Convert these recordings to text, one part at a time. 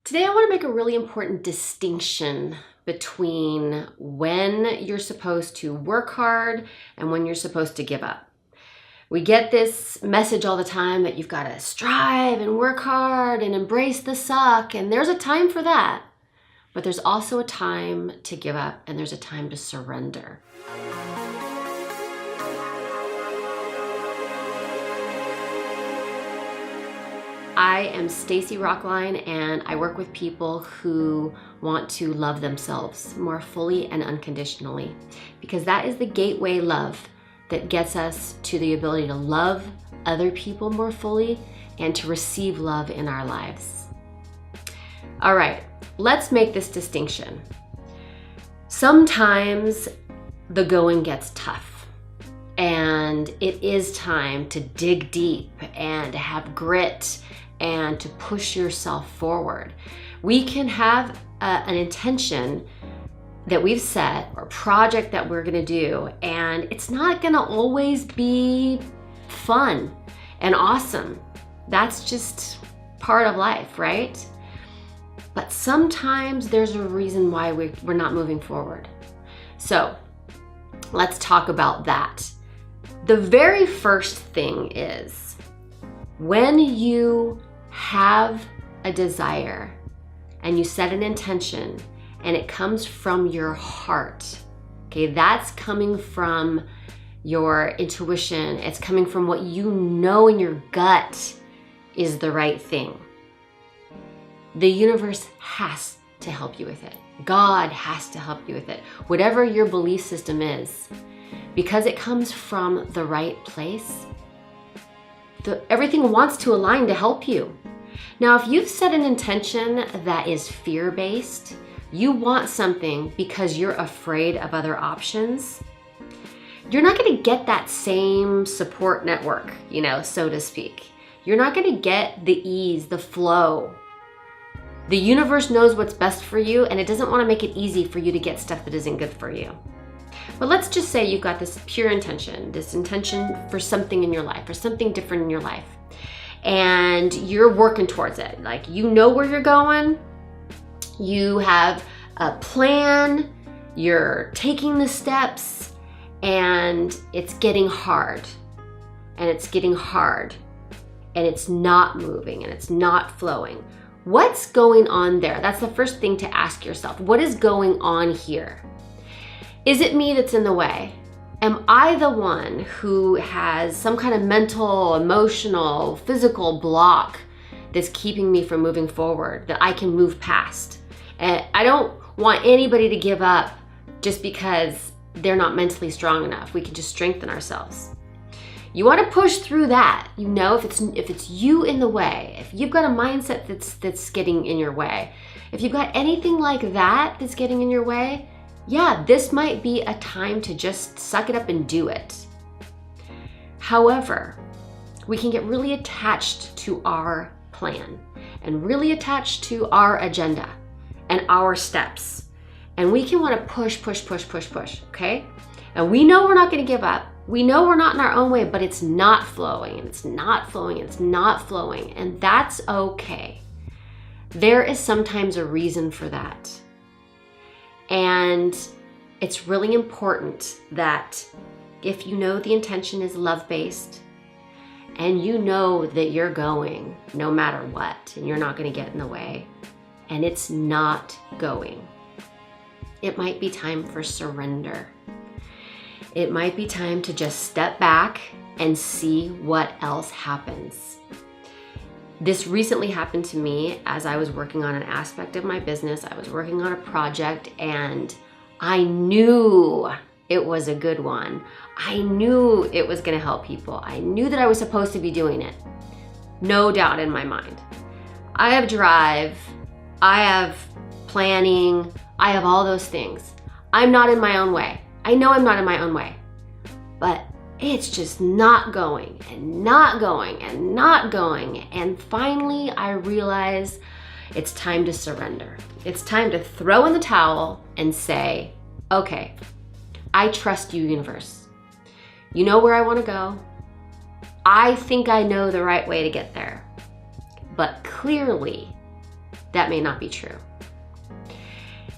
Today I want to make a really important distinction between when you're supposed to work hard and when you're supposed to give up. We get this message all the time that you've got to strive and work hard and embrace the suck, and there's a time for that. But there's also a time to give up and there's a time to surrender. I am Stacy Rocklein, and I work with people who want to love themselves more fully and unconditionally, because that is the gateway love that gets us to the ability to love other people more fully and to receive love in our lives. All right, let's make this distinction. Sometimes the going gets tough, and it is time to dig deep and to have grit and to push yourself forward. We can have an intention that we've set or a project that we're gonna do, and it's not gonna always be fun and awesome. That's just part of life, right? But sometimes there's a reason why we're not moving forward. So let's talk about that. The very first thing is, when you have a desire and you set an intention and it comes from your heart, okay, that's coming from your intuition. It's coming from what you know in your gut is the right thing. The universe has to help you with it. God has to help you with it. Whatever your belief system is, because it comes from the right place, everything wants to align to help you. Now, if you've set an intention that is fear-based, you want something because you're afraid of other options, you're not going to get that same support network, so to speak. You're not going to get the ease, the flow. The universe knows what's best for you, and it doesn't want to make it easy for you to get stuff that isn't good for you. But let's just say you've got this pure intention, this intention for something in your life, or something different in your life, and you're working towards it. Like, you know where you're going, you have a plan, you're taking the steps, and it's getting hard, and it's getting hard, and it's not moving, and it's not flowing. What's going on there? That's the first thing to ask yourself. What is going on here? Is it me that's in the way? Am I the one who has some kind of mental, emotional, physical block that's keeping me from moving forward, that I can move past? And I don't want anybody to give up just because they're not mentally strong enough. We can just strengthen ourselves. You want to push through that. If it's you in the way, if you've got a mindset that's getting in your way, if you've got anything like that that's getting in your way, yeah, this might be a time to just suck it up and do it. However, we can get really attached to our plan and really attached to our agenda and our steps. And we can want to push, okay? And we know we're not going to give up. We know we're not in our own way, but it's not flowing, and it's not flowing, and it's not flowing, and that's okay. There is sometimes a reason for that. And it's really important that if you know the intention is love-based, and you know that you're going no matter what, and you're not going to get in the way, and it's not going, it might be time for surrender. It might be time to just step back and see what else happens. This recently happened to me as I was working on an aspect of my business. I was working on a project, and I knew it was a good one. I knew it was going to help people. I knew that I was supposed to be doing it. No doubt in my mind. I have drive, I have planning, I have all those things. I'm not in my own way. I know I'm not in my own way, but it's just not going and not going and not going. And finally, I realize it's time to surrender. It's time to throw in the towel and say, okay, I trust you, universe. You know where I want to go. I think I know the right way to get there. But clearly, that may not be true.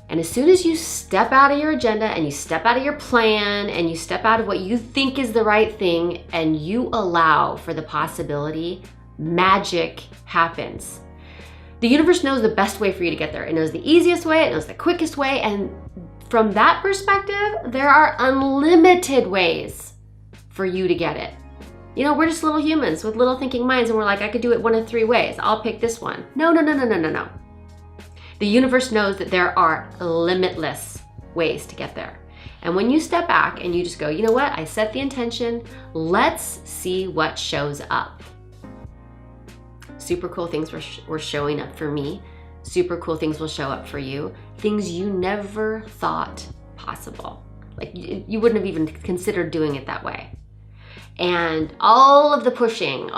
And as soon as you step out of your agenda and you step out of your plan and you step out of what you think is the right thing and you allow for the possibility, magic happens. The universe knows the best way for you to get there. It knows the easiest way, it knows the quickest way, and from that perspective, there are unlimited ways for you to get it. You know, we're just little humans with little thinking minds, and we're like, I could do it one of 3 ways. I'll pick this one. No. The universe knows that there are limitless ways to get there. And when you step back and you just go, you know what? I set the intention. Let's see what shows up. Super cool things were showing up for me. Super cool things will show up for you. Things you never thought possible. Like you wouldn't have even considered doing it that way. And all of the pushing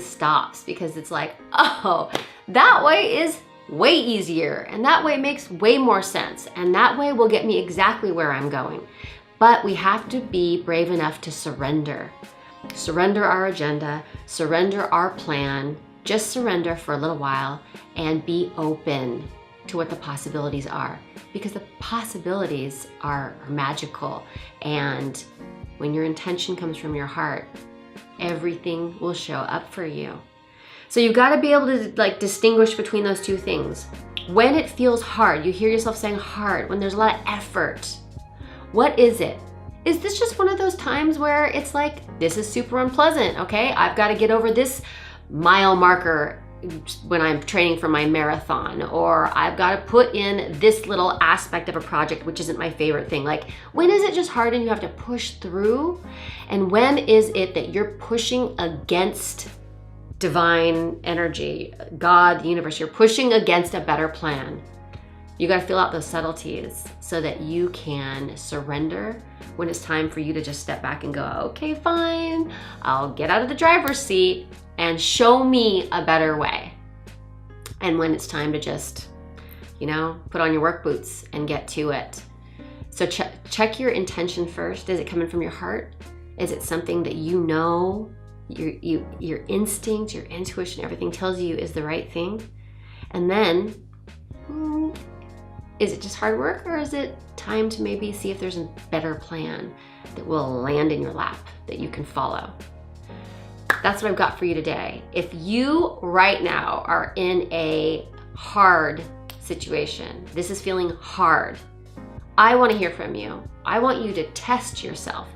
stops because it's like, oh, that way is way easier, and that way makes way more sense, and that way will get me exactly where I'm going. But we have to be brave enough to surrender. Surrender our agenda, surrender our plan, just surrender for a little while and be open to what the possibilities are, because the possibilities are magical. And when your intention comes from your heart, everything will show up for you. So you've got to be able to distinguish between those 2 things. When it feels hard, you hear yourself saying hard, when there's a lot of effort, what is it? Is this just one of those times where it's like, this is super unpleasant, okay? I've got to get over this mile marker when I'm training for my marathon, or I've got to put in this little aspect of a project which isn't my favorite thing. Like, when is it just hard and you have to push through? And when is it that you're pushing against divine energy, God, the universe, you're pushing against a better plan? You got to feel out those subtleties so that you can surrender when it's time for you to just step back and go, okay, fine, I'll get out of the driver's seat and show me a better way. And when it's time to just, put on your work boots and get to it. So check your intention first. Is it coming from your heart? Is it something that you know your instinct, your intuition, everything tells you is the right thing? And then, is it just hard work, or is it time to maybe see if there's a better plan that will land in your lap that you can follow? That's what I've got for you today. If you right now are in a hard situation, this is feeling hard, I want to hear from you. I want you to test yourself.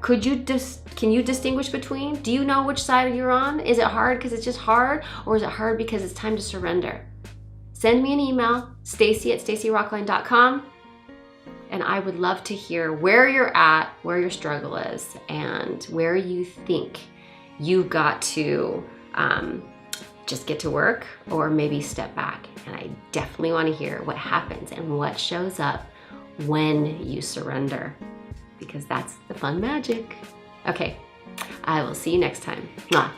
Can you distinguish between? Do you know which side you're on? Is it hard because it's just hard, or is it hard because it's time to surrender? Send me an email, Stacy@stacyrocklein.com, and I would love to hear where you're at, where your struggle is, and where you think you've got to just get to work or maybe step back. And I definitely want to hear what happens and what shows up when you surrender, because that's the fun magic. Okay, I will see you next time. Mwah.